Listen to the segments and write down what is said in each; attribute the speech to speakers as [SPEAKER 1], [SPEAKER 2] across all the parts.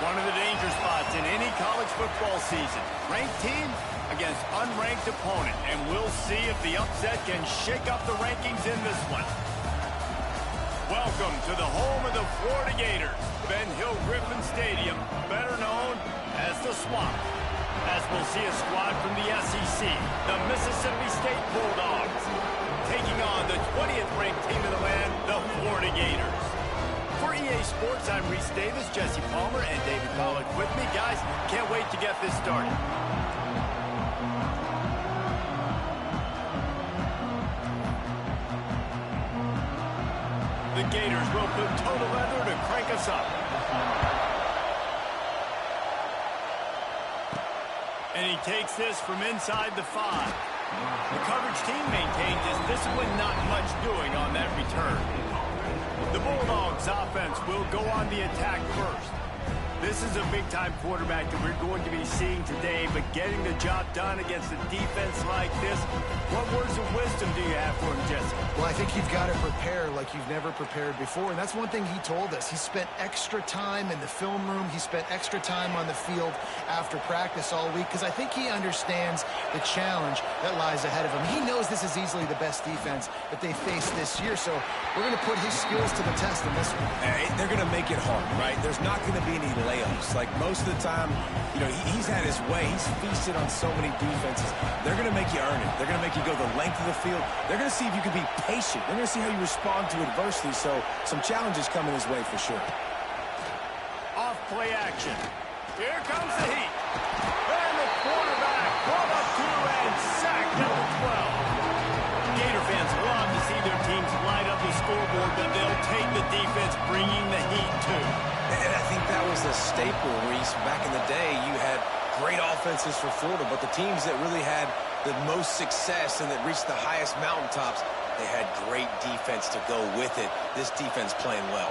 [SPEAKER 1] One of the danger spots in any college football season. Ranked team against unranked opponent. And we'll see if the upset can shake up the rankings in this one. Welcome to the home of the Florida Gators. Ben Hill Griffin Stadium, better known as the Swamp. As we'll see a squad from the SEC, the Mississippi State Bulldogs, taking on the 20th ranked team in the land, the Florida Gators. For EA Sports, I'm Reese Davis, Jesse Palmer, and David Pollack with me. Guys, can't wait to get this started. The Gators will put total leather to crank us up. And he takes this from inside the 5. The coverage team maintains his discipline, not much doing on that return. The Bulldogs offense will go on the attack first. This is a big-time quarterback that we're going to be seeing today, but getting the job done against a defense like this, what words of wisdom do you have for him, Jesse?
[SPEAKER 2] Well, I think you've got to prepare like you've never prepared before, and that's one thing he told us. He spent extra time in the film room. He spent extra time on the field after practice all week, because I think he understands the challenge that lies ahead of him. He knows this is easily the best defense that they face this year, so we're going to put his skills to the test in this one.
[SPEAKER 3] They're going to make it hard, right? There's not going to be any layups. Like most of the time, you know, he's had his way. He's feasted on so many defenses. They're going to make you earn it. They're going to make you go the length of the field. They're going to see if you can be patient. They're going to see how you respond to adversity. So some challenges coming his way for sure.
[SPEAKER 1] Off play action. Here comes the heat. And the quarterback brought up 2 and sacked at the 12. Gator fans love to see their teams light up the scoreboard, but they'll take the defense bringing the heat too.
[SPEAKER 3] And I think that was the staple, Reese. Back in the day, you had great offenses for Florida, but the teams that really had the most success and that reached the highest mountaintops, they had great defense to go with it. This defense playing well.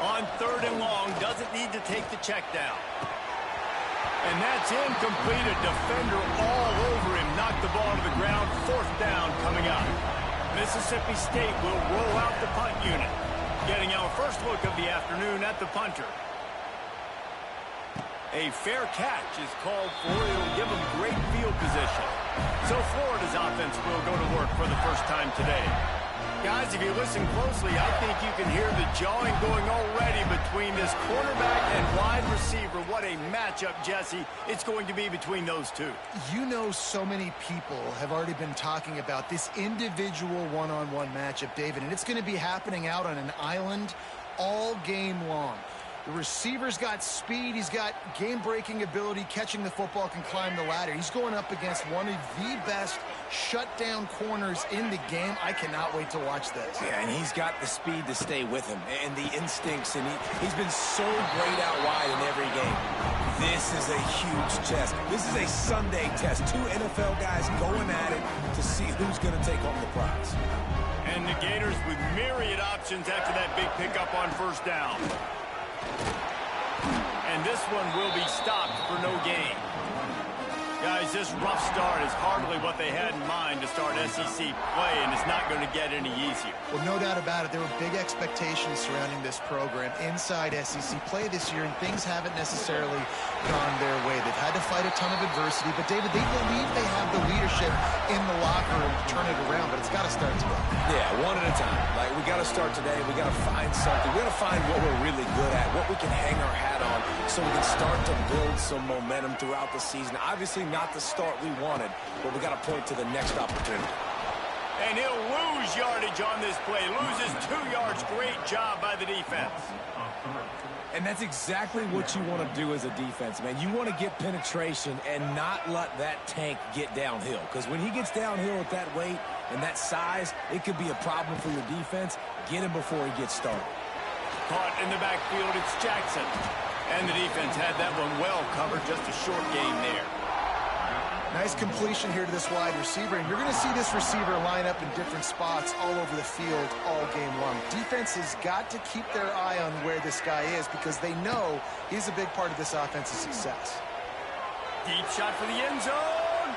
[SPEAKER 1] On 3rd and long, doesn't need to take the check down. And that's incomplete. A defender all over him. Knocked the ball to the ground. 4th down coming up. Mississippi State will roll out the punt unit. Getting our first look of the afternoon at the punter. A fair catch is called for. It'll give them great field position. So Florida's offense will go to work for the first time today. Guys, if you listen closely, I think you can hear the jawing going already between this quarterback and wide receiver. What a matchup, Jesse, it's going to be between those two.
[SPEAKER 2] You know, so many people have already been talking about this individual one-on-one matchup, David, and it's going to be happening out on an island all game long. The receiver's got speed. He's got game-breaking ability, catching the football, can climb the ladder. He's going up against one of the best shutdown corners in the game. I cannot wait to watch this.
[SPEAKER 3] Yeah, and he's got the speed to stay with him and the instincts, and he's been so great out wide in every game. This is a huge test. This is a Sunday test. 2 NFL guys going at it to see who's going to take home the prize.
[SPEAKER 1] And the Gators with myriad options after that big pickup on 1st down. And this one will be stopped for no gain. Guys, this rough start is hardly what they had in mind to start SEC play, and it's not going to get any easier.
[SPEAKER 2] Well, no doubt about it. There were big expectations surrounding this program inside SEC play this year, and things haven't necessarily gone their way. They've had to fight a ton of adversity, but, David, they believe they have the leadership in the locker room to turn it around, but it's got to start today.
[SPEAKER 3] Yeah, one at a time. Like, we got to start today. We got to find something. We got to find what we're really good at, what we can hang our hat on, so we can start to build some momentum throughout the season. Obviously, not the start we wanted, but we got to point to the next opportunity.
[SPEAKER 1] And he'll lose yardage on this play. Loses 2 yards. Great job by the defense.
[SPEAKER 3] And that's exactly what you want to do as a defense, man. You want to get penetration and not let that tank get downhill. Because when he gets downhill at that weight and that size, it could be a problem for your defense. Get him before he gets started.
[SPEAKER 1] Caught in the backfield, it's Jackson. And the defense had that one well covered. Just a short gain there.
[SPEAKER 2] Nice completion here to this wide receiver, and you're going to see this receiver line up in different spots all over the field all game long. Defense has got to keep their eye on where this guy is because they know he's a big part of this offense's success.
[SPEAKER 1] Deep shot for the end zone.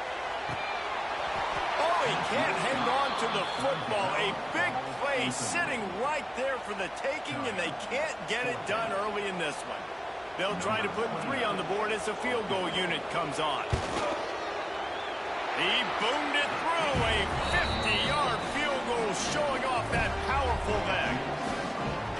[SPEAKER 1] Oh, he can't hang on to the football. A big play sitting right there for the taking, and they can't get it done early in this one. They'll try to put 3 on the board as the field goal unit comes on. He boomed it through. A 50-yard field goal showing off that powerful leg.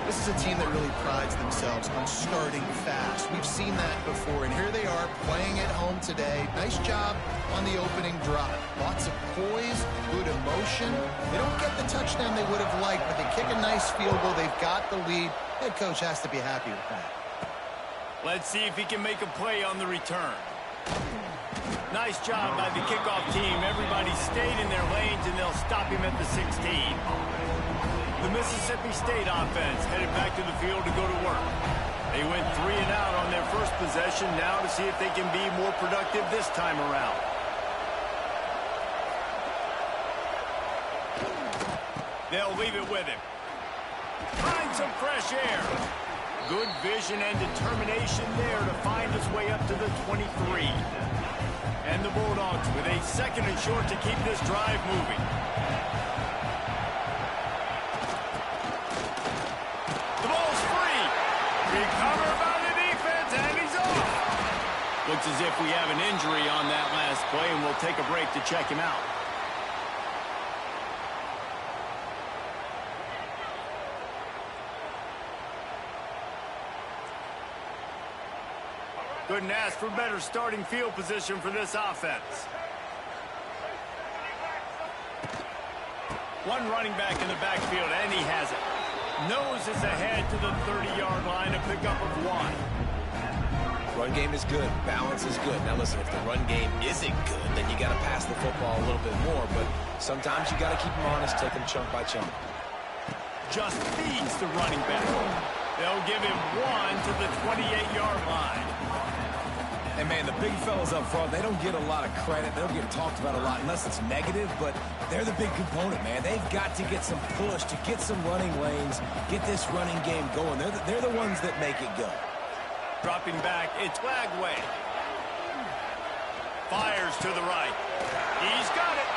[SPEAKER 2] This is a team that really prides themselves on starting fast. We've seen that before, and here they are playing at home today. Nice job on the opening drive. Lots of poise, good emotion. They don't get the touchdown they would have liked, but they kick a nice field goal. They've got the lead. Head coach has to be happy with that.
[SPEAKER 1] Let's see if he can make a play on the return. Nice job by the kickoff team. Everybody stayed in their lanes, and they'll stop him at the 16. The Mississippi State offense headed back to the field to go to work. They went 3 and out on their first possession, now to see if they can be more productive this time around. They'll leave it with him. Find some fresh air. Good vision and determination there to find his way up to the 23. And the Bulldogs with a 2nd and short to keep this drive moving. The ball's free. Recovered by the defense, and he's off. Looks as if we have an injury on that last play, and we'll take a break to check him out. Couldn't ask for better starting field position for this offense. One running back in the backfield, and he has it. Nose is ahead to the 30-yard line, a pickup of 1.
[SPEAKER 3] Run game is good. Balance is good. Now, listen, if the run game isn't good, then you got to pass the football a little bit more. But sometimes you got to keep them honest, take them chunk by chunk.
[SPEAKER 1] Just feeds the running back. They'll give him 1 to the 28-yard line.
[SPEAKER 3] And, man, the big fellas up front, they don't get a lot of credit. They don't get talked about a lot unless it's negative, but they're the big component, man. They've got to get some push, to get some running lanes, get this running game going. They're the ones that make it go.
[SPEAKER 1] Dropping back, it's Flagway. Fires to the right. He's got it.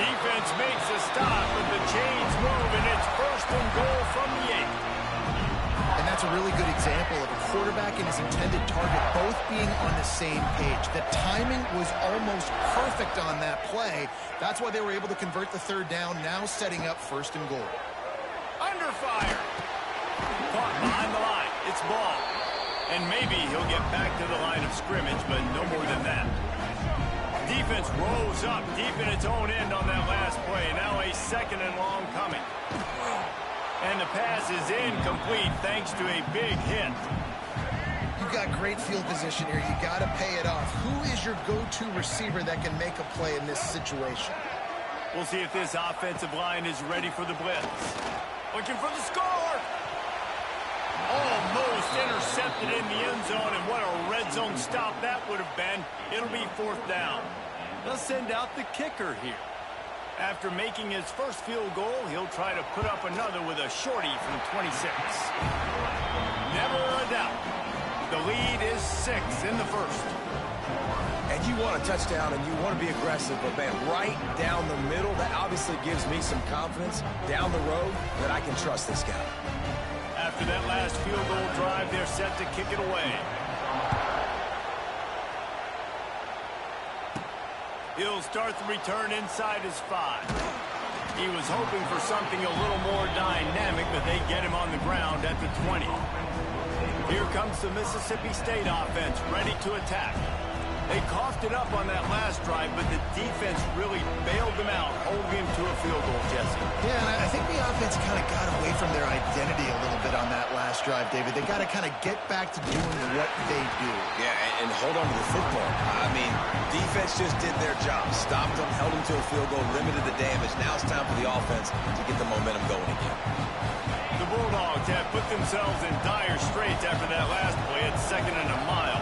[SPEAKER 1] Defense makes a stop, but the chains move, and it's 1st and goal from the 8.
[SPEAKER 2] And that's a really good example of a quarterback and his intended target both being on the same page. The timing was almost perfect on that play. That's why they were able to convert the 3rd down, now setting up 1st and goal.
[SPEAKER 1] Under fire. Caught behind the line. It's ball. And maybe he'll get back to the line of scrimmage, but no more than that. Defense rolls up deep in its own end on that last play. Now a 2nd and long coming. And the pass is incomplete thanks to a big hit.
[SPEAKER 2] You've got great field position here. You got to pay it off. Who is your go-to receiver that can make a play in this situation?
[SPEAKER 1] We'll see if this offensive line is ready for the blitz. Looking for the score. Almost intercepted in the end zone, and what a red zone stop that would have been. It'll be 4th down. They'll send out the kicker here. After making his first field goal, he'll try to put up another with a shorty from 26. Never a doubt. The lead is 6 in the 1st.
[SPEAKER 3] And you want a touchdown and you want to be aggressive, but, man, right down the middle, that obviously gives me some confidence down the road that I can trust this guy.
[SPEAKER 1] After that last field goal drive, they're set to kick it away. He'll start the return inside his 5. He was hoping for something a little more dynamic, but they get him on the ground at the 20. Here comes the Mississippi State offense, ready to attack. They coughed it up on that last drive, but the defense really bailed them out, holding him to a field goal, Jesse.
[SPEAKER 2] Yeah, and I think the offense kind of got away from their identity a little bit on that last drive, David. They got to kind of get back to doing what they do.
[SPEAKER 3] Yeah, and hold on to the football. I mean, defense just did their job. Stopped them, held them to a field goal, limited the damage. Now it's time for the offense to get the momentum going again.
[SPEAKER 1] The Bulldogs have put themselves in dire straits after that last play at 2nd and a mile.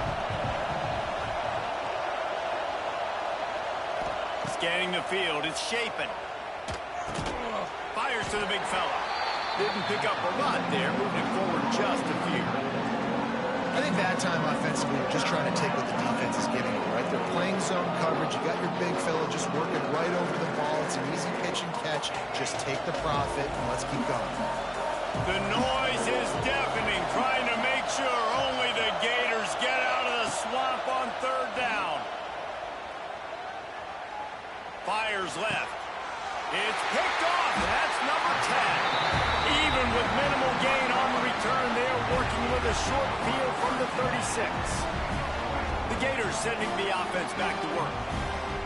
[SPEAKER 1] Scanning the field, it's Shapen. Fires to the big fella. Didn't pick up a lot there, moving forward just a few.
[SPEAKER 2] I think that time offensively, you're just trying to take what the defense is giving you, right? They're playing zone coverage. You got your big fella just working right over the ball. It's an easy pitch and catch. Just take the profit, and let's keep going.
[SPEAKER 1] The noise is deafening, trying to make sure only the Gators get out of the swamp on third down. Fires left. It's picked off, and that's number 10. Even with minimal gain on the return, they're working with a short field from the 36. The Gators sending the offense back to work.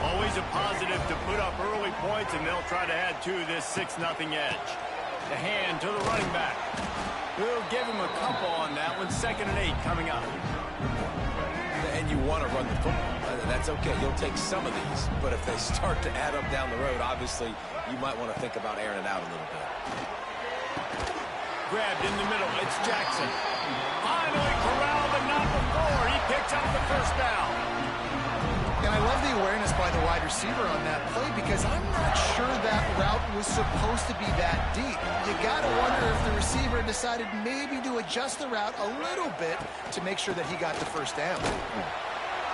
[SPEAKER 1] Always a positive to put up early points, and they'll try to add to this 6-0 edge. The hand to the running back. We'll give him a couple on that one. 2nd and 8 coming up.
[SPEAKER 3] And you want to run the football. That's okay. You'll take some of these. But if they start to add up down the road, obviously, you might want to think about airing it out a little bit.
[SPEAKER 1] Grabbed in the middle. It's Jackson. Finally corralled, but not before. He picks up the first down.
[SPEAKER 2] And I love the awareness by the wide receiver on that play because I'm not sure that route was supposed to be that deep. You got to wonder if the receiver decided maybe to adjust the route a little bit to make sure that he got the first down.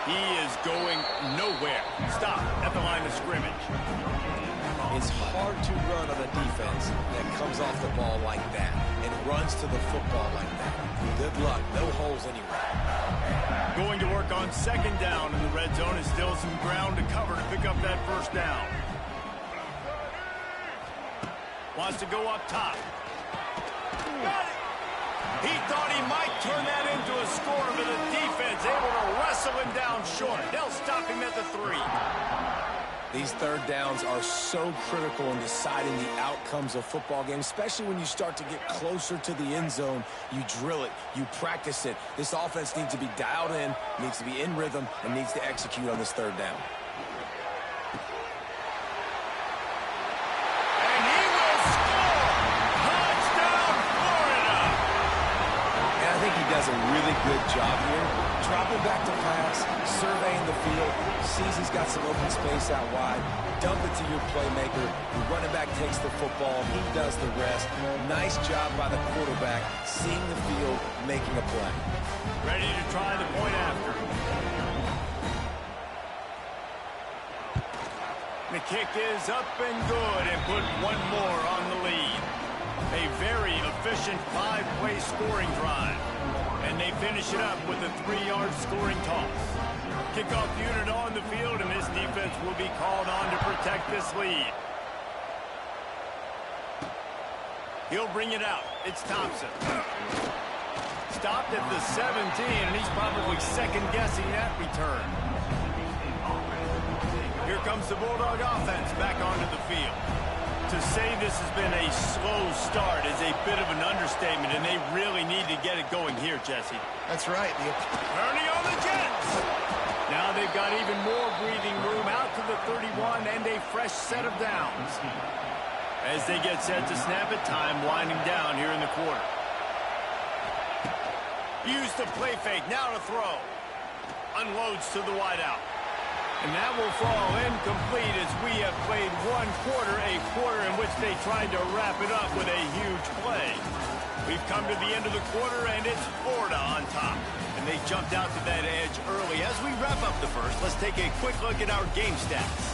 [SPEAKER 1] He is going nowhere. Stop at the line of scrimmage.
[SPEAKER 3] It's hard to run on a defense that comes off the ball like that and runs to the football like that. Good luck. No holes anywhere.
[SPEAKER 1] Going to work on 2nd down in the red zone is still some ground to cover to pick up that first down. Wants to go up top. Got it. He thought he might turn that into a score, but the defense able to wrestle him down short. They'll stop him at the 3.
[SPEAKER 3] These third downs are so critical in deciding the outcomes of football games, especially when you start to get closer to the end zone. You drill it, you practice it. This offense needs to be dialed in, needs to be in rhythm, and needs to execute on this third down.
[SPEAKER 1] And he will score! Touchdown, Florida!
[SPEAKER 3] And I think he does a really good job here. Dropping back to pass, surveying the field, sees he's got some open space out wide, dump it to your playmaker. The running back takes the football, he does the rest. Nice job by the quarterback, seeing the field, making a play.
[SPEAKER 1] Ready to try the point after. The kick is up and good and put one more on the lead. A very efficient 5-play scoring drive. And they finish it up with a 3-yard scoring toss. Kickoff unit on the field, and this defense will be called on to protect this lead. He'll bring it out. It's Thompson. Stopped at the 17, and he's probably second-guessing that return. Here comes the Bulldog offense back onto the field. To say this has been a slow start is a bit of an understatement, and they really need to get it going here, Jesse.
[SPEAKER 2] That's right.
[SPEAKER 1] Turning on the Jets. Now they've got even more breathing room out to the 31 and a fresh set of downs. As they get set to snap it, time winding down here in the quarter. Use the play fake, now to throw. Unloads to the wideout. And that will fall incomplete as we have played one quarter, a quarter in which they tried to wrap it up with a huge play. We've come to the end of the quarter, and it's Florida on top. And they jumped out to that edge early. As we wrap up the first, let's take a quick look at our game stats.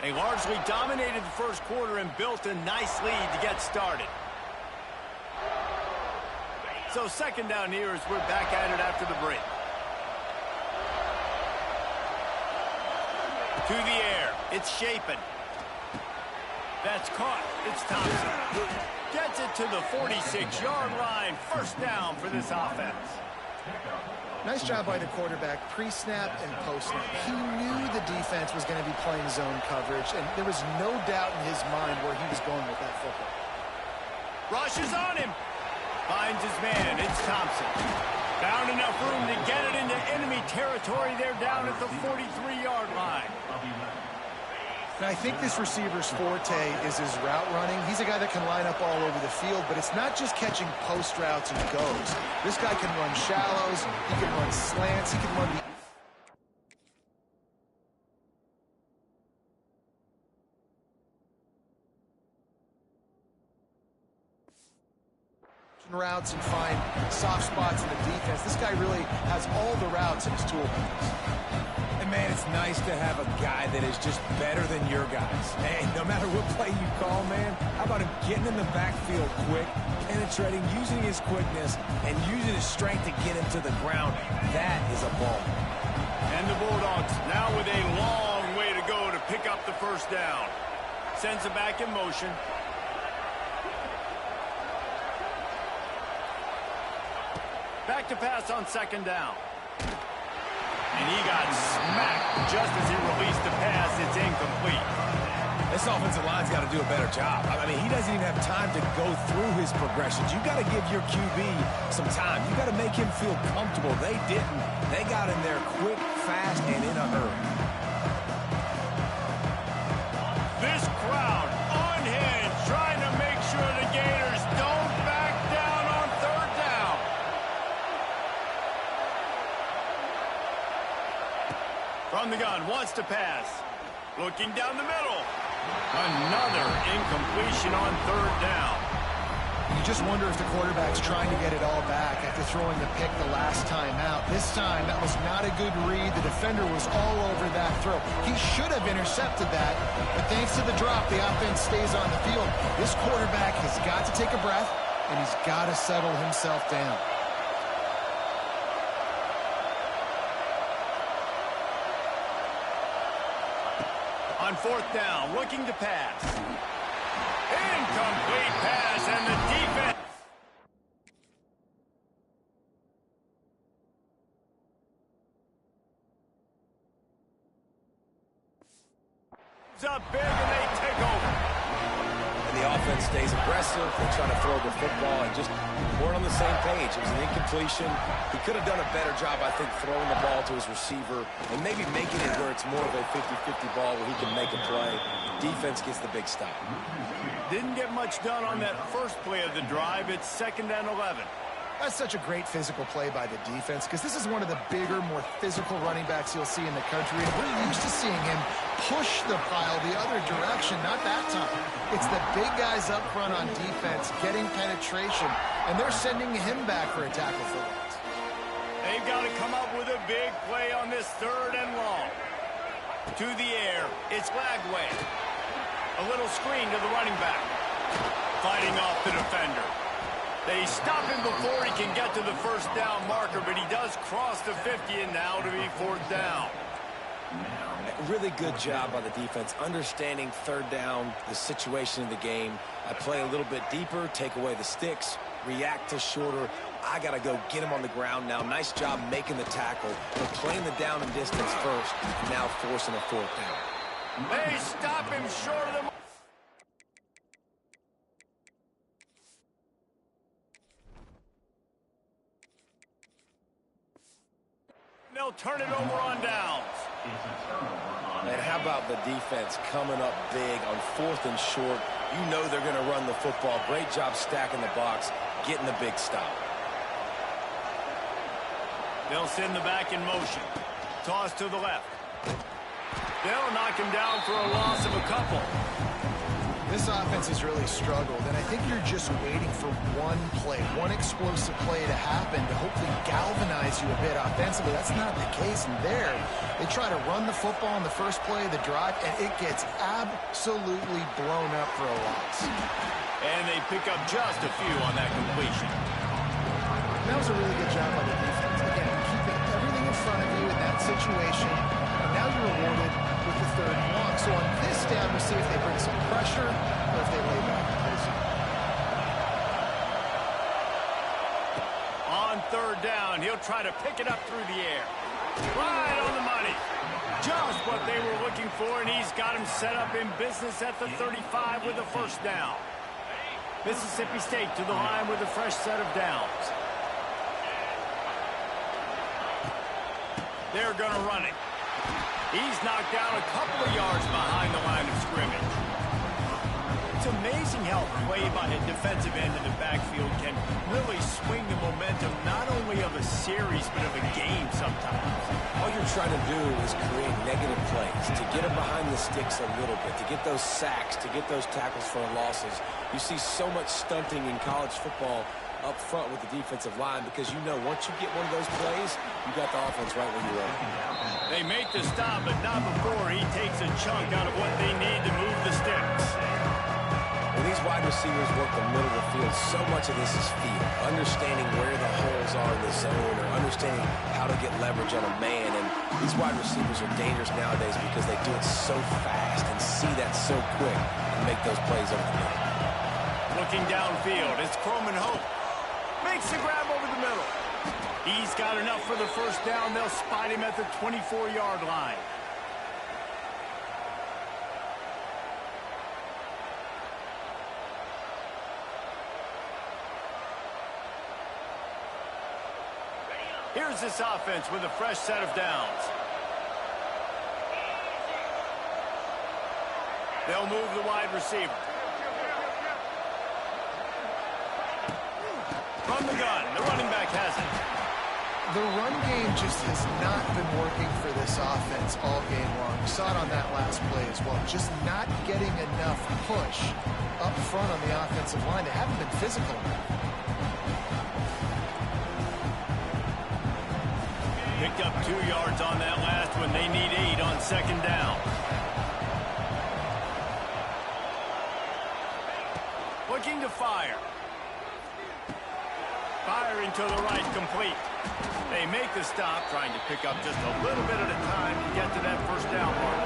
[SPEAKER 1] They largely dominated the first quarter and built a nice lead to get started. So 2nd down here as we're back at it after the break. To the air. It's Shapen. That's caught. It's Thompson. Gets it to the 46-yard line. First down for this offense.
[SPEAKER 2] Nice job by the quarterback, pre-snap and post-snap. He knew the defense was going to be playing zone coverage, and there was no doubt in his mind where he was going with that football.
[SPEAKER 1] Rush is on him. Finds his man. It's Thompson. Found enough room to get it into enemy territory. They're down at the 43-yard line.
[SPEAKER 2] And I think this receiver's forte is his route running. He's a guy that can line up all over the field, but it's not just catching post routes and goes. This guy can run shallows. He can run slants. He can run the... routes and find soft spots in the defense. This guy really has all the routes in his toolbox.
[SPEAKER 3] And man, it's nice to have a guy that is just better than your guys. Hey, no matter what play you call, man, how about him getting in the backfield quick, penetrating, using his quickness, and using his strength to get him to the ground. That is a ball.
[SPEAKER 1] And the Bulldogs now with a long way to go to pick up the first down. Sends it back in motion. Back to pass on second down. And he got smacked just as he released the pass. It's incomplete.
[SPEAKER 3] This offensive line's got to do a better job. I mean, he doesn't even have time to go through his progressions. You got to give your QB some time. You got to make him feel comfortable. They didn't. They got in there quick, fast, and in a hurry.
[SPEAKER 1] This crowd unhinged, trying to make sure the Gators don't back down on third down. From the gun, wants to pass. Looking down the middle. Another incompletion on third down.
[SPEAKER 2] You just wonder if the quarterback's trying to get it all back after throwing the pick the last time out. This time, that was not a good read. The defender was all over that throw. He should have intercepted that, but thanks to the drop, the offense stays on the field. This quarterback has got to take a breath, and he's got to settle himself down.
[SPEAKER 1] On fourth down, looking to pass. Incomplete pass, and the defense. Up big, and they take over.
[SPEAKER 3] And the offense stays aggressive. They try to throw the football and just weren't on the same page. It was an incompletion. He could have done a better job, I think, throwing the ball to his receiver and maybe making it where it's more of a 50-50 ball where he can make a play. Defense gets the big stop.
[SPEAKER 1] Didn't get much done on that first play of the drive. It's 2nd and 11.
[SPEAKER 2] That's such a great physical play by the defense because this is one of the bigger, more physical running backs you'll see in the country. And we're used to seeing him push the pile the other direction. Not that time. It's the big guys up front on defense getting penetration, and they're sending him back for a tackle for loss.
[SPEAKER 1] They've got to come up with a big play on this 3rd and long. To the air, it's Lagway. A little screen to the running back. Fighting off the defender. They stop him before he can get to the first down marker, but he does cross the 50, and now to be 4th down.
[SPEAKER 3] Really good job by the defense, understanding 3rd down, the situation of the game. I play a little bit deeper, take away the sticks, react to shorter. I got to go get him on the ground now. Nice job making the tackle, but playing the down and distance first, and now forcing a 4th down.
[SPEAKER 1] They stop him short of the... They'll turn it over on downs.
[SPEAKER 3] And how about the defense coming up big on 4th and short? You know they're going to run the football. Great job stacking the box, getting the big stop.
[SPEAKER 1] They'll send the back in motion. Toss to the left. They'll knock him down for a loss of a couple.
[SPEAKER 2] This offense has really struggled, and I think you're just waiting for one play, one explosive play to happen to hopefully galvanize you a bit offensively. That's not the case, and there, they try to run the football in the first play of the drive, and it gets absolutely blown up for a loss.
[SPEAKER 1] And they pick up just a few on that completion.
[SPEAKER 2] That was a really good job by the defense. Again, keeping everything in front of you in that situation, and now you're rewarded with the 3rd and long. So on this down, we'll see if they bring some pressure or if they lay back.
[SPEAKER 1] On 3rd down, he'll try to pick it up through the air. Right on the money. Just what they were looking for, and he's got him set up in business at the 35 with a 1st down. Mississippi State to the line with a fresh set of downs. They're going to run it. He's knocked down a couple of yards behind the line of scrimmage. It's amazing how play by a defensive end in the backfield can really swing the momentum not only of a series but of a game sometimes.
[SPEAKER 3] All you're trying to do is create negative plays, to get them behind the sticks a little bit, to get those sacks, to get those tackles for losses. You see so much stunting in college football up front with the defensive line, because you know once you get one of those plays, you got the offense right where you are.
[SPEAKER 1] They make the stop, but not before he takes a chunk out of what they need to move the sticks.
[SPEAKER 3] When these wide receivers work the middle of the field, so much of this is feel. Understanding where the holes are in the zone, or understanding how to get leverage on a man. And these wide receivers are dangerous nowadays because they do it so fast and see that so quick and make those plays over the middle.
[SPEAKER 1] Looking downfield, it's Croman Hope. Makes the grab over the middle. He's got enough for the first down. They'll spot him at the 24-yard line. Here's this offense with a fresh set of downs. They'll move the wide receiver. From the gun, the running back has it.
[SPEAKER 2] The run game just has not been working for this offense all game long. We saw it on that last play as well. Just not getting enough push up front on the offensive line. They haven't been physical enough.
[SPEAKER 1] Picked up 2 yards on that last one. They need 8 on second down. Looking to fire. Firing to the right, complete. They make the stop, trying to pick up just a little bit at a time to get to that first down mark.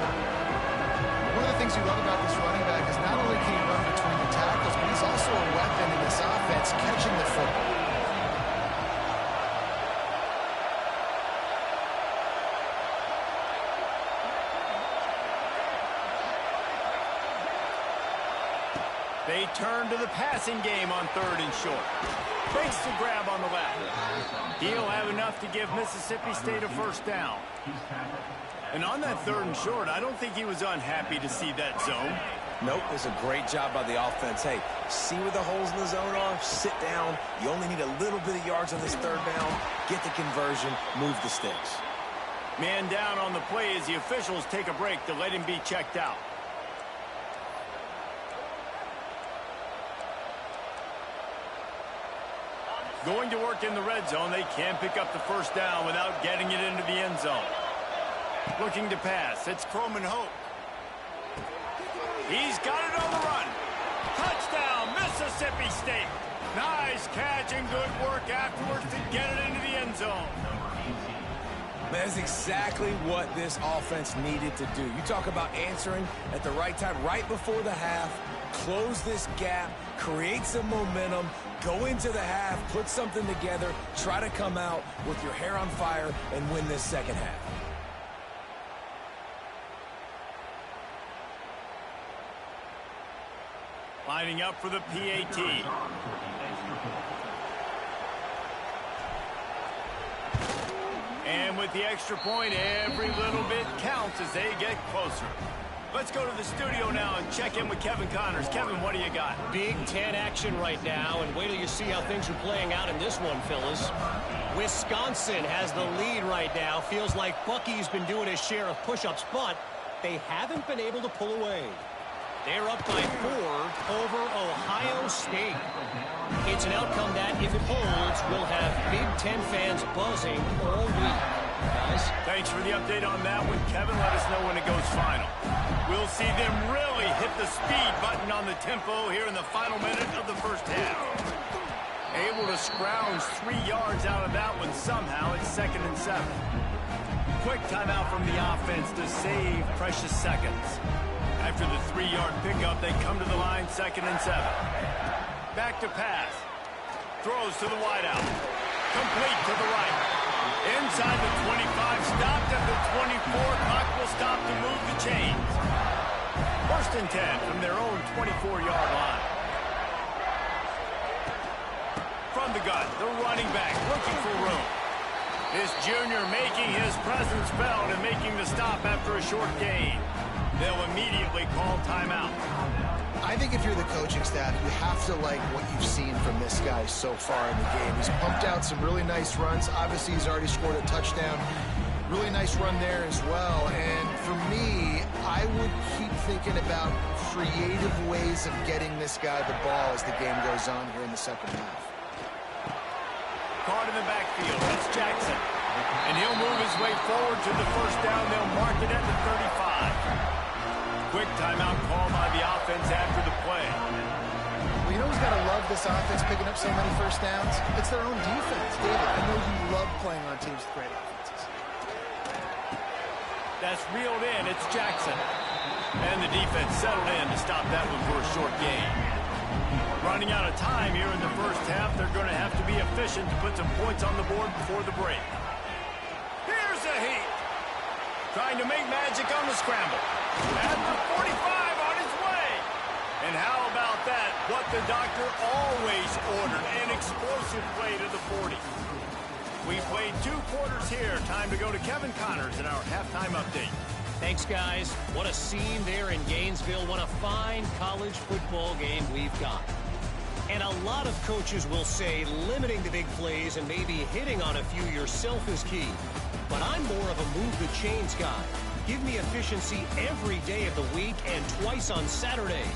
[SPEAKER 2] One of the things you love about this running back is not only can he run between the tackles, but he's also a weapon in this offense, catching the football.
[SPEAKER 1] They turn to the passing game on 3rd and short. Makes the grab on the left. He'll have enough to give Mississippi State a first down. And on that 3rd and short, I don't think he was unhappy to see that zone.
[SPEAKER 3] Nope, it's a great job by the offense. Hey, see where the holes in the zone are? Sit down. You only need a little bit of yards on this 3rd down. Get the conversion, move the sticks.
[SPEAKER 1] Man down on the play as the officials take a break to let him be checked out. Going to work in the red zone. They can't pick up the first down without getting it into the end zone. Looking to pass. It's Croman Hope. He's got it on the run. Touchdown, Mississippi State. Nice catch and good work afterwards to get it into the end zone.
[SPEAKER 3] That's exactly what this offense needed to do. You talk about answering at the right time, right before the half, close this gap, create some momentum, go into the half, put something together, try to come out with your hair on fire and win this second half.
[SPEAKER 1] Lining up for the PAT. And with the extra point, every little bit counts as they get closer. Let's go to the studio now and check in with Kevin Connors. Kevin, what do you got?
[SPEAKER 4] Big Ten action right now, and wait till you see how things are playing out in this one, fellas. Wisconsin has the lead right now. Feels like Bucky's been doing his share of push-ups, but they haven't been able to pull away. They're up by 4 over Ohio State. It's an outcome that, if it holds, will have Big Ten fans buzzing all week. Guys?
[SPEAKER 1] Thanks for the update on that one, Kevin. Let us know when it goes final. We'll see them really hit the speed button on the tempo here in the final minute of the first half. Able to scrounge 3 yards out of that one somehow. It's 2nd and 7. Quick timeout from the offense to save precious seconds. After the 3-yard pickup, they come to the line, 2nd and 7. Back to pass. Throws to the wideout. Complete to the right. Inside the 25, stopped at the 24. Clock will stop to move the chains. 1st and 10 from their own 24-yard line. From the gun, the running back looking for room. This junior making his presence felt and making the stop after a short gain. They'll immediately call timeout.
[SPEAKER 2] I think if you're the coaching staff, you have to like what you've seen from this guy so far in the game. He's pumped out some really nice runs. Obviously, he's already scored a touchdown. Really nice run there as well. And for me, I would keep thinking about creative ways of getting this guy the ball as the game goes on here in the second half.
[SPEAKER 1] caught in the backfield. It's Jackson. And he'll move his way forward to the first down. They'll mark it at the 35. Quick timeout call by the offense after the play.
[SPEAKER 2] Well, you know who's got to love this offense picking up so many first downs? It's their own defense. David, I know you love playing on teams with great offenses.
[SPEAKER 1] That's reeled in. It's Jackson. And the defense settled in to stop that one for a short gain. Running out of time here in the first half, they're going to have to be efficient to put some points on the board before the break. Here's a heat. Trying to make magic on the scramble. At the 45 on his way. And how about that? What the doctor always ordered. An explosive play to the 40. We played 2 quarters here. Time to go to Kevin Connors in our halftime update.
[SPEAKER 4] Thanks, guys. What a scene there in Gainesville. What a fine college football game we've got. And a lot of coaches will say limiting the big plays and maybe hitting on a few yourself is key. But I'm more of a move the chains guy. Give me efficiency every day of the week and twice on Saturday.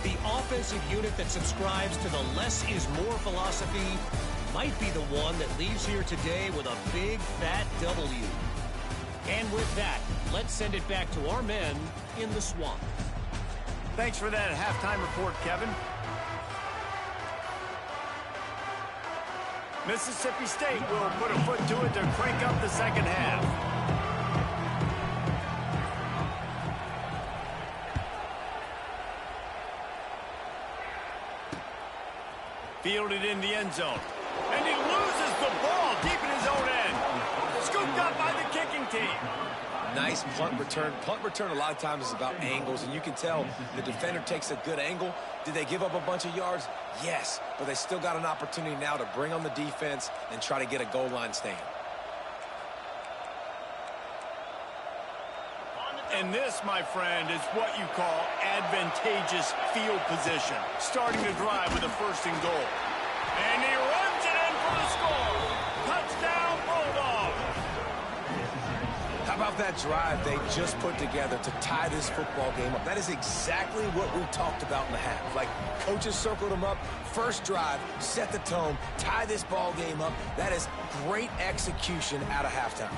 [SPEAKER 4] The offensive unit that subscribes to the less is more philosophy might be the one that leaves here today with a big fat W. And with that, let's send it back to our men in the swamp.
[SPEAKER 1] Thanks for that halftime report, Kevin. Mississippi State will put a foot to it to crank up the second half. Fielded in the end zone. And he loses the ball deep in his own end. Scooped up by the kicking team.
[SPEAKER 3] Nice punt return. Punt return a lot of times is about angles, and you can tell the defender takes a good angle. Did they give up a bunch of yards? Yes, but they still got an opportunity now to bring on the defense and try to get a goal line stand.
[SPEAKER 1] And this, my friend, is what you call advantageous field position. Starting to drive with a 1st and goal. And he runs it in for the score. Touchdown, Bulldogs.
[SPEAKER 3] How about that drive they just put together to tie this football game up? That is exactly what we talked about in the half. Like, coaches circled them up. First drive, set the tone, tie this ball game up. That is great execution out of halftime.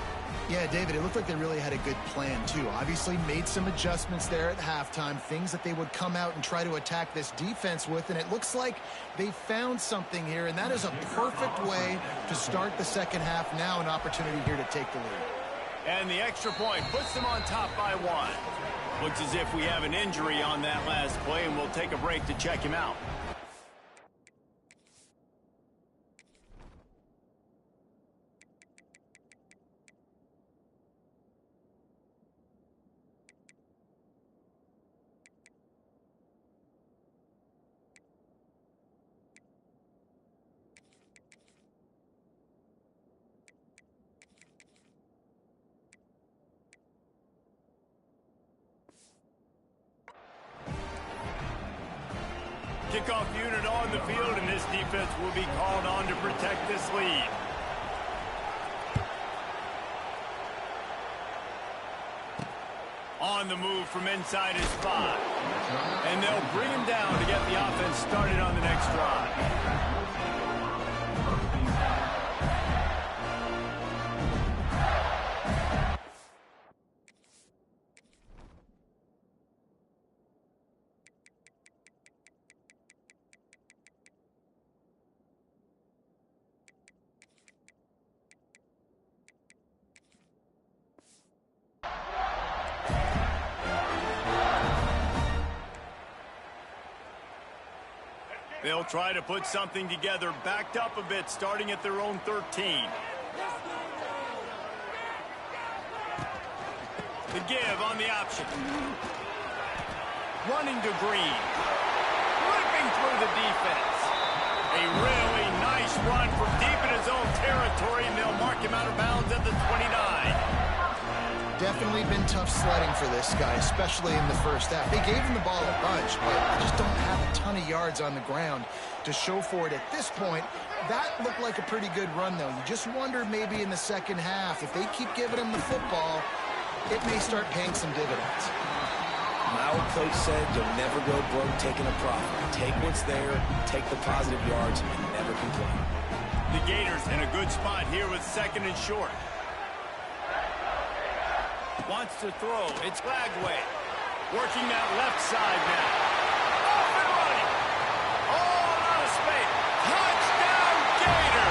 [SPEAKER 2] Yeah, David, it looked like they really had a good plan, too. Obviously made some adjustments there at halftime, things that they would come out and try to attack this defense with, and it looks like they found something here, and that is a perfect way to start the second half. Now an opportunity here to take the lead.
[SPEAKER 1] And the extra point puts them on top by 1. Looks as if we have an injury on that last play, and we'll take a break to check him out. Kickoff unit on the field, and this defense will be called on to protect this lead. On the move from inside his 5. And they'll bring him down to get the offense started on the next drive. They'll try to put something together, backed up a bit, starting at their own 13. The give on the option. Running to Green. Ripping through the defense. A really nice run from deep in his own territory, and they'll mark him out of bounds at the 29.
[SPEAKER 2] Definitely been tough sledding for this guy, especially in the first half. They gave him the ball a bunch, but they just don't have a ton of yards on the ground to show for it at this point. That looked like a pretty good run, though. You just wonder maybe in the second half, if they keep giving him the football, it may start paying some dividends.
[SPEAKER 3] My old coach said you'll never go broke taking a profit. Take what's there, take the positive yards, and never complain.
[SPEAKER 1] The Gators in a good spot here with 2nd and short. Wants to throw. It's Lagway. Working that left side now. Off and running. All out of space. Touchdown, Gator.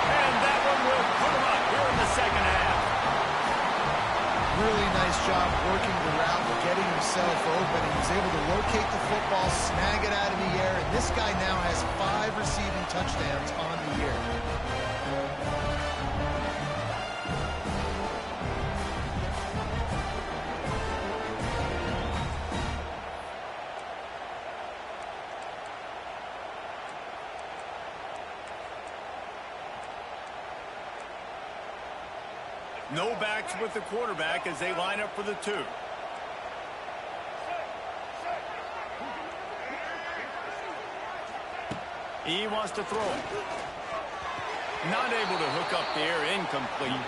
[SPEAKER 1] And that one will put him up here in the 2nd half.
[SPEAKER 2] Really nice job working the route, getting himself open, and he's able to locate the football, snag it out of the air, and this guy now has 5 receiving touchdowns on the year.
[SPEAKER 1] No backs with the quarterback as they line up for the 2. He wants to throw it. Not able to hook up there, incomplete.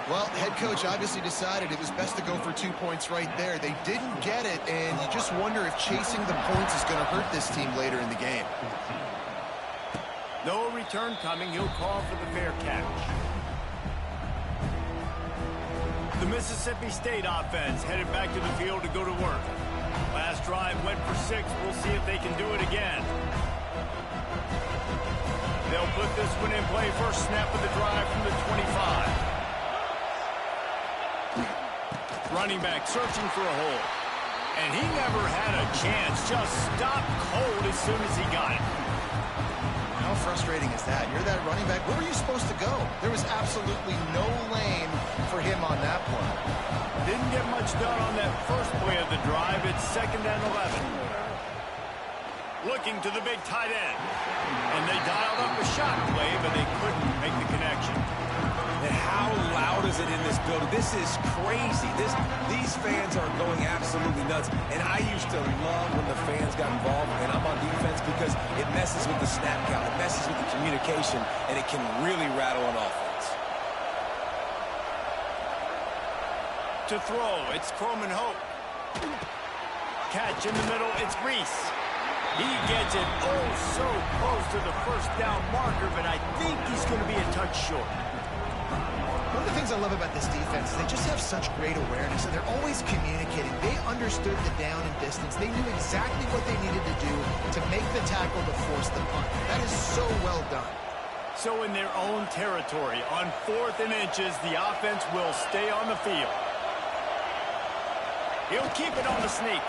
[SPEAKER 2] Well, head coach obviously decided it was best to go for 2 points right there. They didn't get it, and you just wonder if chasing the points is going to hurt this team later in the game.
[SPEAKER 1] No return coming. He'll call for the fair catch. The Mississippi State offense headed back to the field to go to work. Last drive went for 6. We'll see if they can do it again. They'll put this one in play. First snap of the drive from the 25. Running back searching for a hole. And he never had a chance. Just stopped cold as soon as he got it.
[SPEAKER 2] How frustrating is that? You're that running back. Where were you supposed to go? There was absolutely no lane for him on that one.
[SPEAKER 1] Didn't get much done on that first play of the drive. It's 2nd and 11. Looking to the big tight end. And they dialed up a shot play, but they couldn't make the connection.
[SPEAKER 3] And how loud is it in this building? This is crazy. These fans are going absolutely nuts. And I used to love when the fans got involved, and I'm on defense, because it messes with the snap count. It messes with the communication, and it can really rattle an offense.
[SPEAKER 1] To throw, it's Croman Hope. Catch in the middle, it's Reese. He gets it so close to the first down marker, but I think he's going to be a touch short.
[SPEAKER 2] One of the things I love about this defense is they just have such great awareness, and they're always communicating. They understood the down and distance. They knew exactly what they needed to do to make the tackle to force the punt. That is so well done.
[SPEAKER 1] So in their own territory, on 4th and inches, the offense will stay on the field. He'll keep it on the sneak.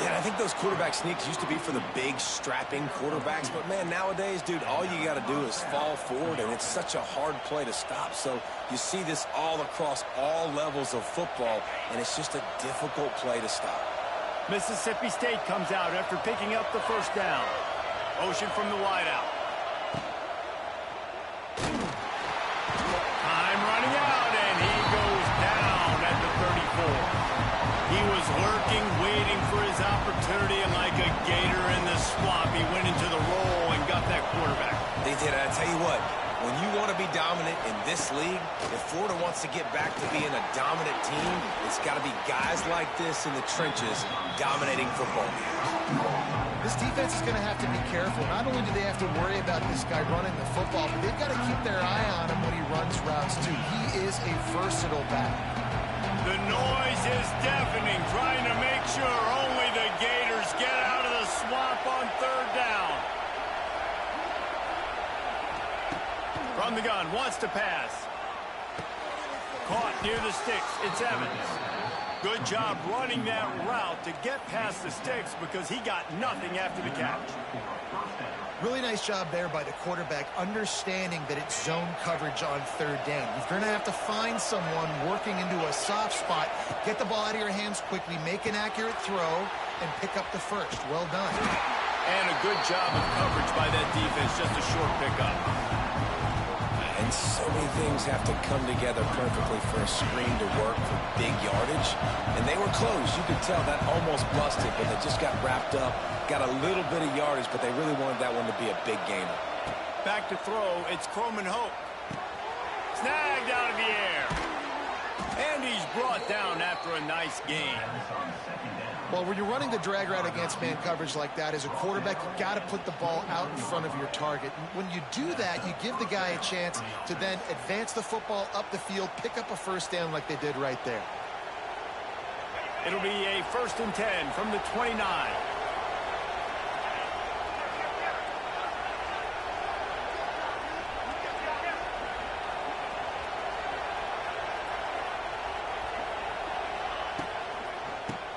[SPEAKER 3] Yeah, I think those quarterback sneaks used to be for the big, strapping quarterbacks. But, man, nowadays, dude, all you got to do is fall forward, and it's such a hard play to stop. So you see this all across all levels of football, and it's just a difficult play to stop.
[SPEAKER 1] Mississippi State comes out after picking up the first down. Motion from the wideout. Time running out, and he goes down at the 34. He was lurking, waiting for his opportunity, and like a gator in the swamp, he went into the roll and got that quarterback.
[SPEAKER 3] They did. I tell you what, when you want to be dominant in this league, if Florida wants to get back to being a dominant team, it's got to be guys like this in the trenches dominating football.
[SPEAKER 2] This defense is going to have to be careful. Not only do they have to worry about this guy running the football, but they've got to keep their eye on him when he runs routes, too. He is a versatile back.
[SPEAKER 1] The noise is deafening, trying to make sure only the Gators get out of the swamp on 3rd down. From the gun, wants to pass. Caught near the sticks, it's Evans. Good job running that route to get past the sticks because he got nothing after the catch.
[SPEAKER 2] Really nice job there by the quarterback, understanding that it's zone coverage on 3rd down. You're going to have to find someone working into a soft spot, get the ball out of your hands quickly, make an accurate throw, and pick up the first. Well done.
[SPEAKER 1] And a good job of coverage by that defense, just a short pickup.
[SPEAKER 3] And so many things have to come together perfectly for a screen to work for big yardage. And they were close. You could tell that almost busted, but they just got wrapped up, got a little bit of yardage, but they really wanted that one to be a big gainer.
[SPEAKER 1] Back to throw, it's Croman Hope. Snagged out of the air. And he's brought down after a nice gain.
[SPEAKER 2] Well, when you're running the drag route against man coverage like that, as a quarterback, you got to put the ball out in front of your target. When you do that, you give the guy a chance to then advance the football up the field, pick up a first down like they did right there.
[SPEAKER 1] It'll be a 1st and 10 from the 29.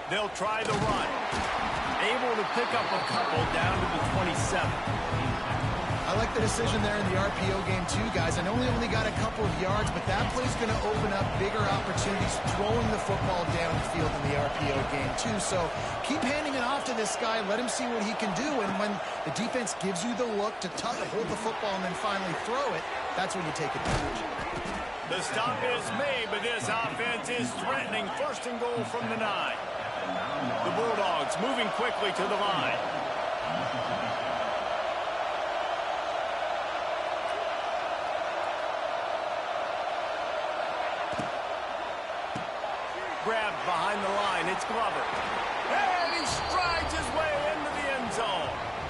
[SPEAKER 1] They'll try the run. Able to pick up a couple down to the 27.
[SPEAKER 2] I like the decision there in the RPO game too, guys. I know we only got a couple of yards, but that play's going to open up bigger opportunities throwing the football downfield in the RPO game too. So keep handing it off to this guy. Let him see what he can do. And when the defense gives you the look to hold the football and then finally throw it, that's when you take advantage.
[SPEAKER 1] The stop is made, but this offense is threatening. 1st and goal from the 9. The Bulldogs moving quickly to the line. Grabbed behind the line. It's Glover. And he strides his way into the end zone.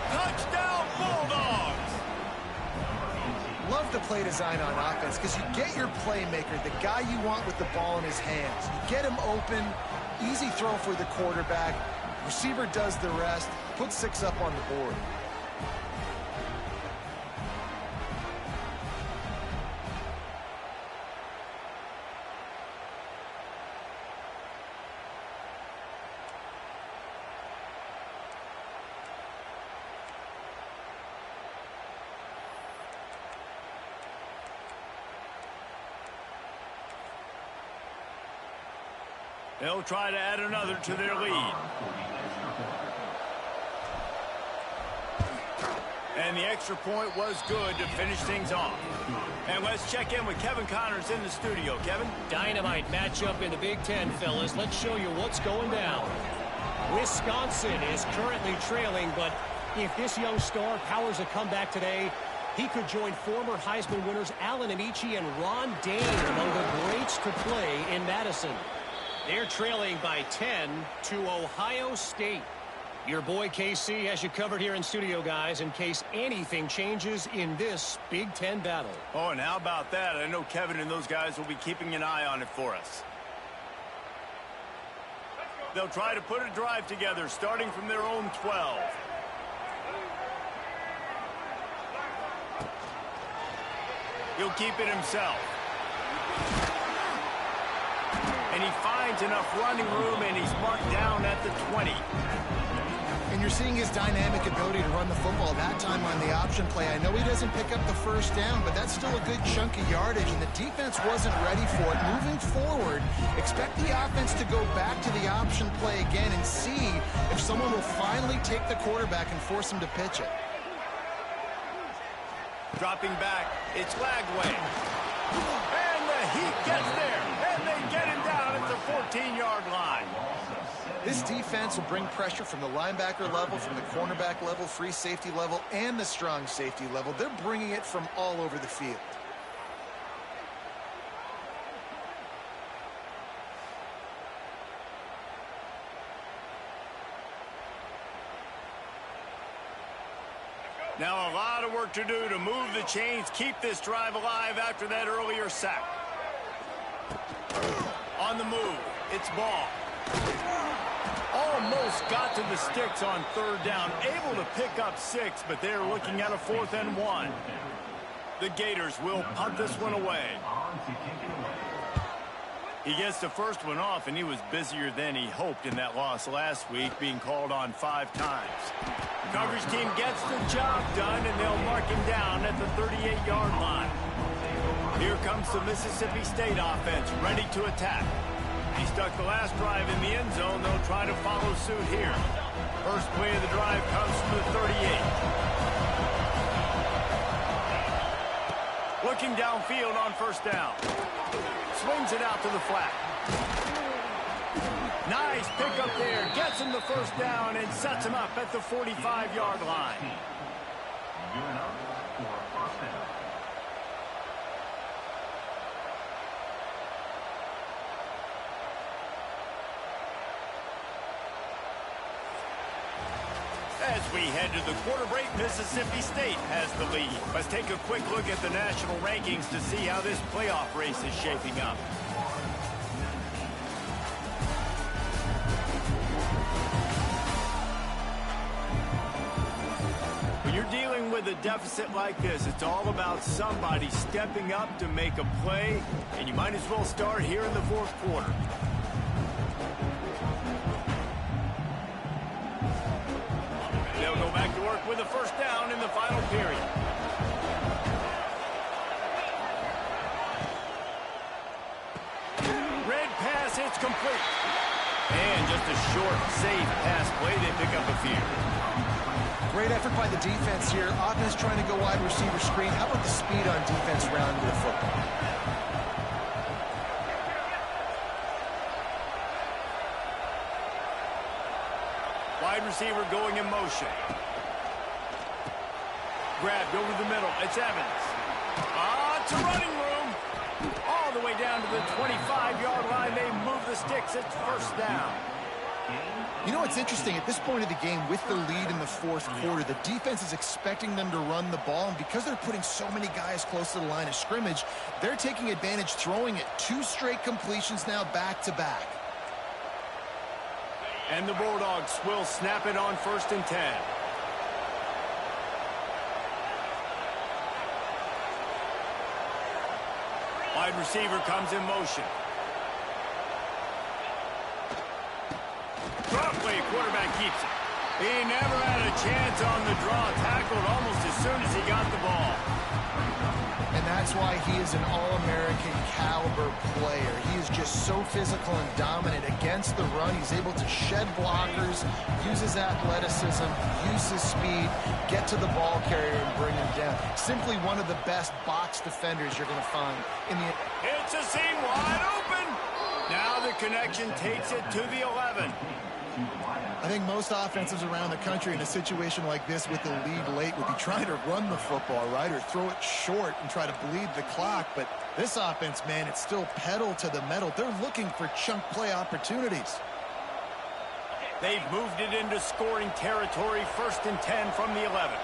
[SPEAKER 1] Touchdown, Bulldogs!
[SPEAKER 2] Love the play design on offense because you get your playmaker, the guy you want with the ball in his hands. You get him open. Easy throw for the quarterback. Receiver does the rest. Put 6 up on the board.
[SPEAKER 1] They'll try to add another to their lead. And the extra point was good to finish things off. And let's check in with Kevin Connors in the studio. Kevin?
[SPEAKER 4] Dynamite matchup in the Big Ten, fellas. Let's show you what's going down. Wisconsin is currently trailing, but if this young star powers a comeback today, he could join former Heisman winners Allen Amici and Ron Dane among the greats to play in Madison. They're trailing by 10 to Ohio State. Your boy KC has you covered here in studio, guys, in case anything changes in this Big Ten battle.
[SPEAKER 1] Oh, and how about that? I know Kevin and those guys will be keeping an eye on it for us. They'll try to put a drive together, starting from their own 12. He'll keep it himself. And he finds enough running room, and he's marked down at the 20.
[SPEAKER 2] And you're seeing his dynamic ability to run the football that time on the option play. I know he doesn't pick up the first down, but that's still a good chunk of yardage, and the defense wasn't ready for it. Moving forward, expect the offense to go back to the option play again and see if someone will finally take the quarterback and force him to pitch it.
[SPEAKER 1] Dropping back, it's Lagway. And the heat gets there, and they get him down at the 14-yard line.
[SPEAKER 2] This defense will bring pressure from the linebacker level, from the cornerback level, free safety level, and the strong safety level. They're bringing it from all over the field.
[SPEAKER 1] Now a lot of work to do to move the chains, keep this drive alive after that earlier sack. On the move, it's Ball. Almost got to the sticks on third down, able to pick up 6, but they're looking at a 4th and 1. The Gators will punt this one away. He gets the first one off, and he was busier than he hoped in that loss last week, being called on 5 times. Coverage team gets the job done, and they'll mark him down at the 38-yard line. Here comes the Mississippi State offense, ready to attack. He stuck the last drive in the end zone. They'll try to follow suit here. First play of the drive comes from the 38. Looking downfield on first down. Swings it out to the flat. Nice pickup there. Gets him the first down and sets him up at the 45-yard line. we head to the quarter break, Mississippi State has the lead. Let's take a quick look at the national rankings to see how this playoff race is shaping up. When you're dealing with a deficit like this, it's all about somebody stepping up to make a play, and you might as well start here in the fourth quarter. They'll go back to work with a first down in the final period. Red pass, it's complete. And just a short, safe pass play. They pick up a few.
[SPEAKER 2] Great effort by the defense here. Offense trying to go wide receiver screen. How about the speed on defense rounding the football?
[SPEAKER 1] Wide receiver going in motion. Grabbed over the middle. It's Evans. To running room. All the way down to the 25-yard line. They move the sticks. It's first down.
[SPEAKER 2] You know what's interesting? At this point of the game, with the lead in the fourth quarter, the defense is expecting them to run the ball, and because they're putting so many guys close to the line of scrimmage, they're taking advantage, throwing it 2 straight completions now back-to-back.
[SPEAKER 1] And the Bulldogs will snap it on 1st and 10. Wide receiver comes in motion. Draw play, quarterback keeps it. He never had a chance on the draw. Tackled almost as soon as he got the ball.
[SPEAKER 2] And that's why he is an All-American caliber player. He is just so physical and dominant against the run. He's able to shed blockers, use his athleticism, use his speed, get to the ball carrier and bring him down. Simply one of the best box defenders you're going to find in the...
[SPEAKER 1] It's a seam wide open. Now the connection takes it to the 11.
[SPEAKER 2] I think most offenses around the country in a situation like this with the lead late would be trying to run the football, right, or throw it short and try to bleed the clock. But this offense, man, it's still pedal to the metal. They're looking for chunk play opportunities.
[SPEAKER 1] They've moved it into scoring territory, 1st and 10 from the 11.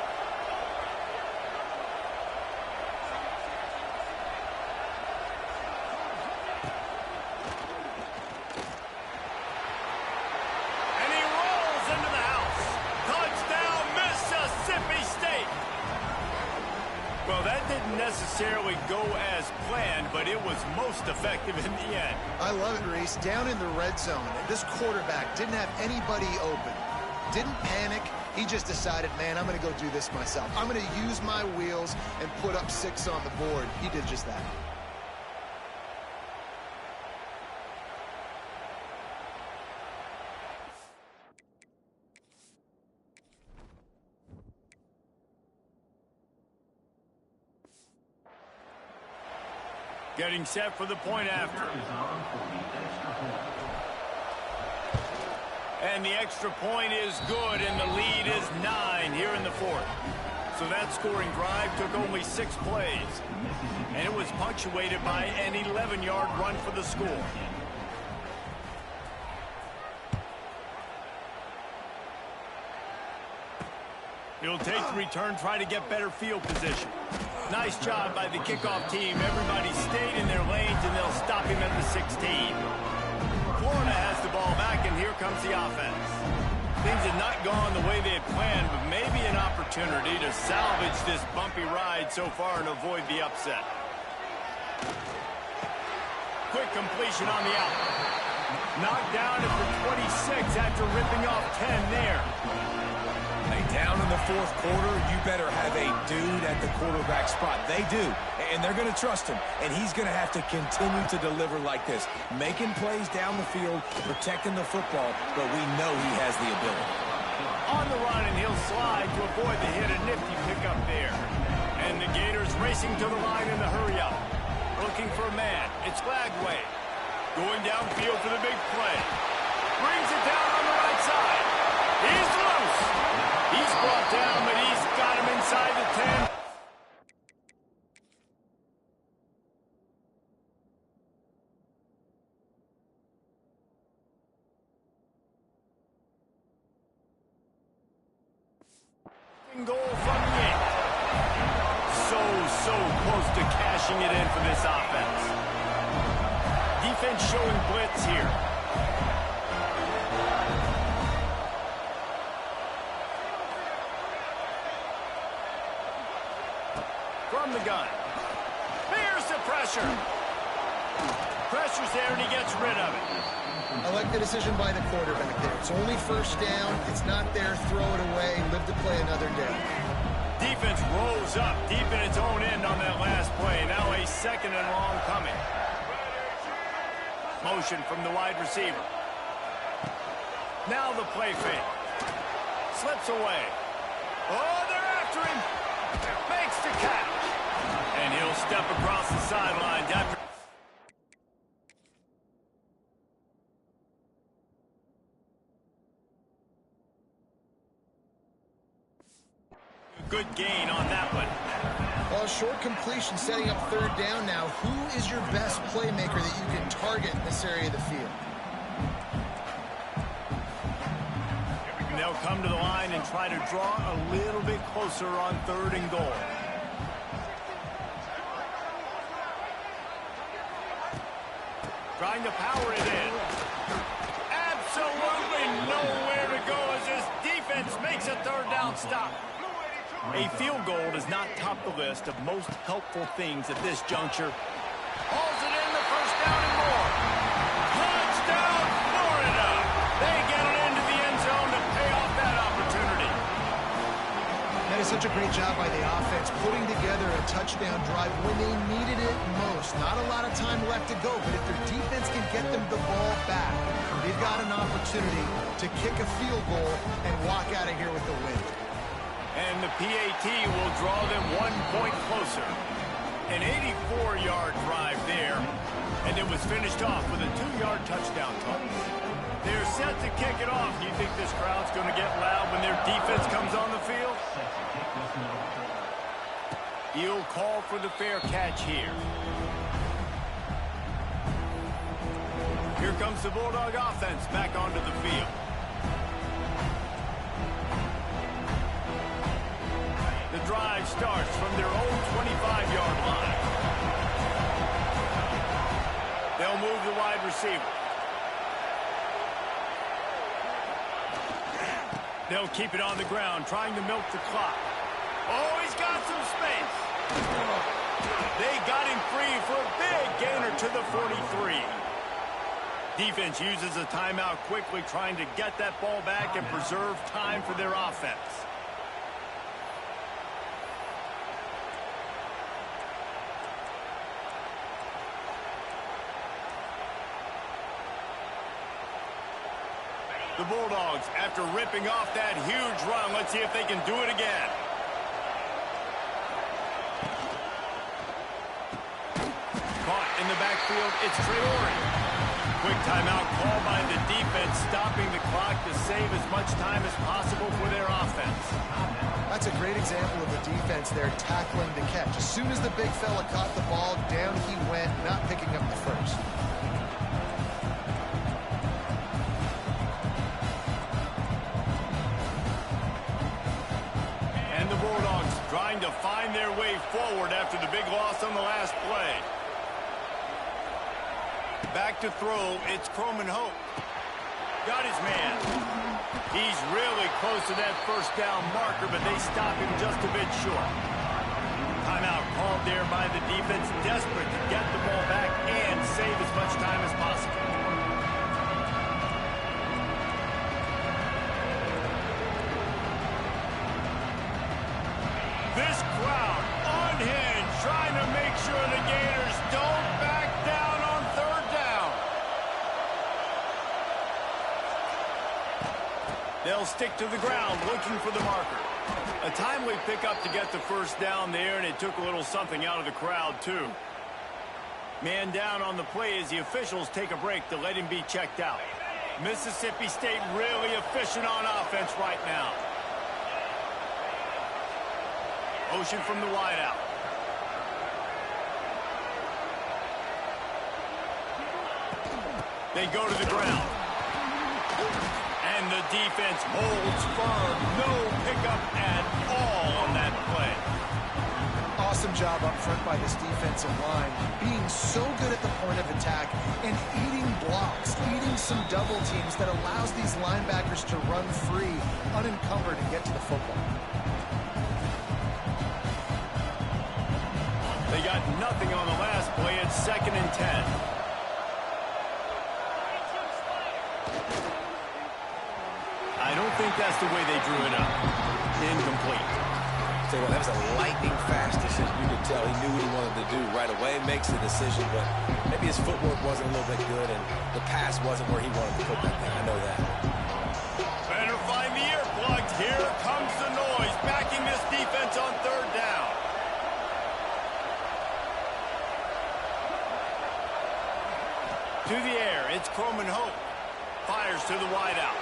[SPEAKER 1] Well, that didn't necessarily go as planned, but it was most effective in the end.
[SPEAKER 2] I love it, Reese. Down in the red zone, this quarterback didn't have anybody open. Didn't panic. He just decided, man, I'm going to go do this myself. I'm going to use my wheels and put up 6 on the board. He did just that.
[SPEAKER 1] Getting set for the point after. And the extra point is good, and the lead is 9 here in the fourth. So that scoring drive took only 6 plays. And it was punctuated by an 11-yard run for the score. He'll take the return, try to get better field position. Nice job by the kickoff team. Everybody stayed in their lanes, and they'll stop him at the 16. Florida has the ball back, and here comes the offense. Things have not gone the way they had planned, but maybe an opportunity to salvage this bumpy ride so far and avoid the upset. Quick completion on the out. Knocked down at the 26 after ripping off 10 there.
[SPEAKER 3] Down in the fourth quarter, you better have a dude at the quarterback spot. They do, and they're going to trust him, and he's going to have to continue to deliver like this, making plays down the field, protecting the football, but we know he has the ability.
[SPEAKER 1] On the run, and he'll slide to avoid the hit. A nifty pickup there. And the Gators racing to the line in the hurry-up. Looking for a man. It's Glagway. Going downfield for the big play. Brings it down on the right side. He's loose. He's brought down, but he's got him inside the 10. so close to cashing it in for this offense. Defense showing blitz here. From the gun. Here's the pressure. Pressure's there, and he gets rid of it.
[SPEAKER 2] I like the decision by the quarterback there. It's only first down. It's not there. Throw it away. Live to play another day.
[SPEAKER 1] Defense rolls up deep in its own end on that last play. Now a second and long coming. Motion from the wide receiver. Now the play fake. Slips away. Oh, they're after him. Makes the catch. And he'll step across the sidelines after. Good gain on that one.
[SPEAKER 2] Well, short completion setting up third down now. Who is your best playmaker that you can target in this area of the field?
[SPEAKER 1] And they'll come to the line and try to draw a little bit closer on 3rd and goal. Trying to power it in. Absolutely nowhere to go as this defense makes a 3rd down stop. A field goal does not top the list of most helpful things at this juncture. Hauls it in the 1st down and more. Touchdown, Florida! They get it into the end zone to pay off that opportunity.
[SPEAKER 2] That is such a great job by the offense, putting together a touchdown drive when they needed it most. Not a lot of time left to go, but if their defense can get them the ball back, they've got an opportunity to kick a field goal and walk out of here with the win.
[SPEAKER 1] And the PAT will draw them 1 point closer. An 84-yard drive there, and it was finished off with a 2-yard touchdown toss. They're set to kick it off. You think this crowd's going to get loud when their defense comes on the field? He'll call for the fair catch here. Here comes the Bulldog offense back onto the field. The drive starts from their own 25-yard line. They'll move the wide receiver. They'll keep it on the ground, trying to milk the clock. Oh, he's got some space. They got him free for a big gainer to the 43. Defense uses a timeout quickly, trying to get that ball back and preserve time for their offense. The Bulldogs, after ripping off that huge run, let's see if they can do it again. Caught in the backfield, it's Traore. Quick timeout call by the defense, stopping the clock to save as much time as possible for their offense.
[SPEAKER 2] That's a great example of the defense there tackling the catch. As soon as the big fella caught the ball, down he went, not picking up the first.
[SPEAKER 1] Trying to find their way forward after the big loss on the last play. Back to throw, it's Croman Hope. Got his man. He's really close to that 1st down marker, but they stop him just a bit short. Timeout called there by the defense, desperate to get the ball back and save as much time as possible. This crowd unhinged, trying to make sure the Gators don't back down on 3rd down. They'll stick to the ground, looking for the marker. A timely pickup to get the 1st down there, and it took a little something out of the crowd, too. Man down on the play as the officials take a break to let him be checked out. Mississippi State really efficient on offense right now. Motion from the wideout. They go to the ground. And the defense holds firm. No pickup at all on that play.
[SPEAKER 2] awesome job up front by this defensive line, being so good at the point of attack and eating blocks, eating some double teams that allows these linebackers to run free, unencumbered, and get to the football.
[SPEAKER 1] They got nothing on the last play. It's 2nd and 10. I don't think that's the way they drew it up. Incomplete.
[SPEAKER 3] Tell you what, that was a lightning-fast decision. You could tell he knew what he wanted to do right away. Makes the decision, but maybe his footwork wasn't a little bit good, and the pass wasn't where he wanted to put that thing. I know that.
[SPEAKER 1] Better find the earplugs. Here comes the noise, backing this defense on 3rd down. To the air, it's Coleman Hope. Fires to the wideout.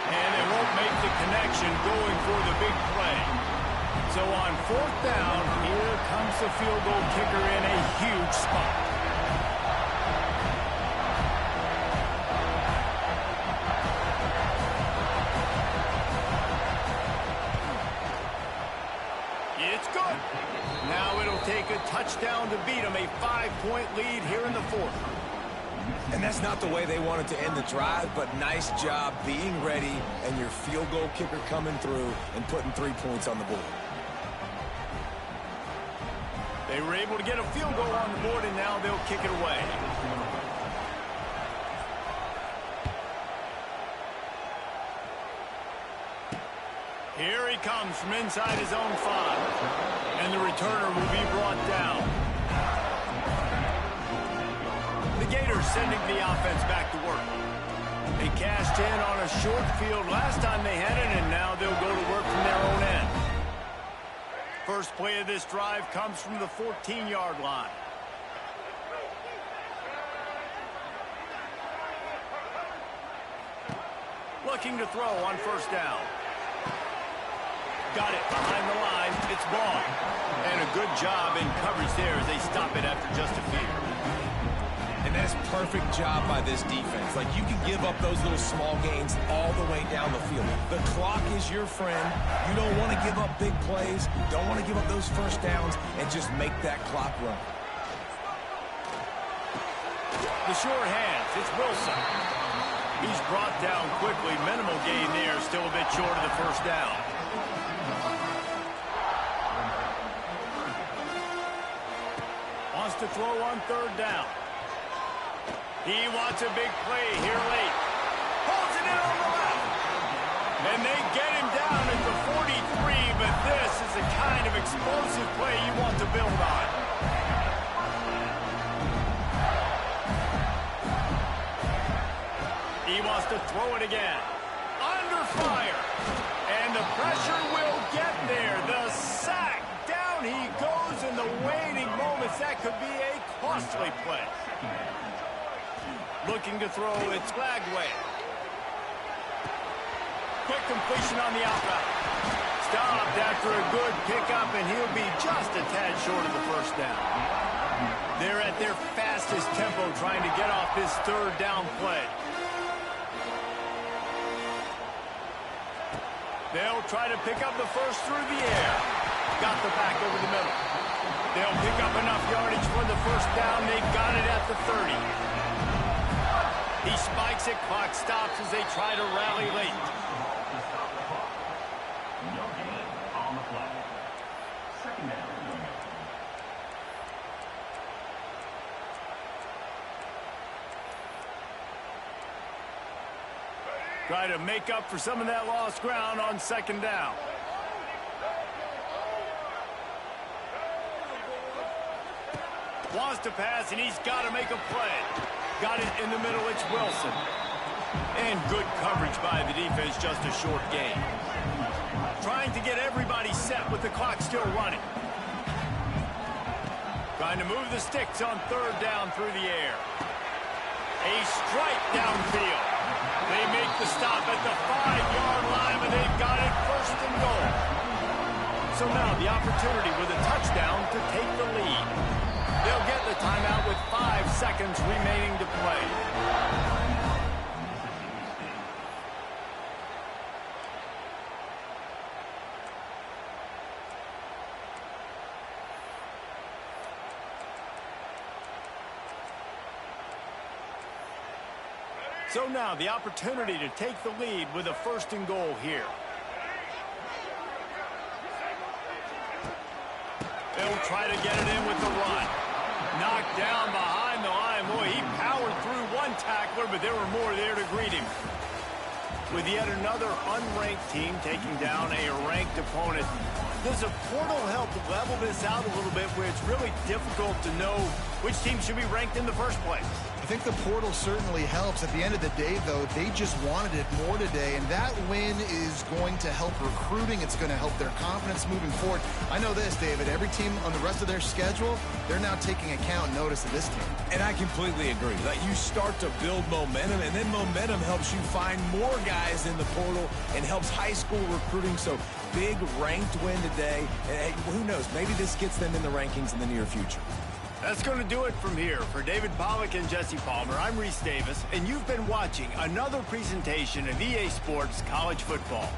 [SPEAKER 1] And they won't make the connection going for the big play. So on 4th down, here comes the field goal kicker in a huge spot. It's good. Now it'll take a touchdown to beat them, a 5-point lead here in the 4th.
[SPEAKER 3] And that's not the way they wanted to end the drive, but nice job being ready and your field goal kicker coming through and putting 3 points on the board.
[SPEAKER 1] They were able to get a field goal on the board, and now they'll kick it away. Here he comes from inside his own 5. And the returner will be brought down. The Gators sending the offense back to work. They cashed in on a short field last time they had it, and now they'll go to work from their own end. First play of this drive comes from the 14-yard line. Looking to throw on 1st down. Got it behind the line. It's ball. And a good job in coverage there as they stop it after just a few.
[SPEAKER 3] And that's perfect job by this defense. Like, you can give up those little small gains all the way down the field. The clock is your friend. You don't want to give up big plays. Don't want to give up those 1st downs and just make that clock run.
[SPEAKER 1] The short hands. It's Wilson. He's brought down quickly. Minimal gain there. Still a bit short of the 1st down. Wants to throw on 3rd down. He wants a big play here late. Holds it in on the left. And they get him down at the 43, but this is the kind of explosive play you want to build on. He wants to throw it again. Under fire. And the pressure will get there. The sack. Down he goes in the waiting moments. That could be a costly play. Looking to throw, it's Lagway. Quick completion on the outside. Stopped after a good pickup, and he'll be just a tad short of the 1st down. They're at their fastest tempo trying to get off this 3rd down play. They'll try to pick up the 1st through the air. Got the back over the middle. They'll pick up enough yardage for the 1st down. They've got it at the 30. He spikes it, clock stops as they try to rally late. Try to make up for some of that lost ground on 2nd down. Wants to pass, and he's got to make a play. Got it in the middle, it's Wilson. And good coverage by the defense, just a short gain. Trying to get everybody set with the clock still running. Trying to move the sticks on 3rd down through the air. A strike downfield. They make the stop at the 5-yard line, but they've got it 1st and goal. So now the opportunity with a touchdown to take the lead. They'll get the timeout with 5 seconds remaining to play. So now the opportunity to take the lead with a 1st and goal here. They'll try to get it in with the run. Knocked down behind the line. Boy, he powered through one tackler, but there were more there to greet him. With yet another unranked team taking down a ranked opponent, does a portal help level this out a little bit where it's really difficult to know which team should be ranked in the first place?
[SPEAKER 2] I think the portal certainly helps. At the end of the day, though, they just wanted it more today, and that win is going to help recruiting. It's going to help their confidence moving forward. I know this, David, every team on the rest of their schedule, they're now taking account notice of this team.
[SPEAKER 3] And I completely agree. Like, you start to build momentum, and then momentum helps you find more guys in the portal and helps high school recruiting. So big ranked win today. And who knows, maybe this gets them in the rankings in the near future.
[SPEAKER 1] That's going to do it from here. For David Pollack and Jesse Palmer, I'm Reese Davis, and you've been watching another presentation of EA Sports College Football.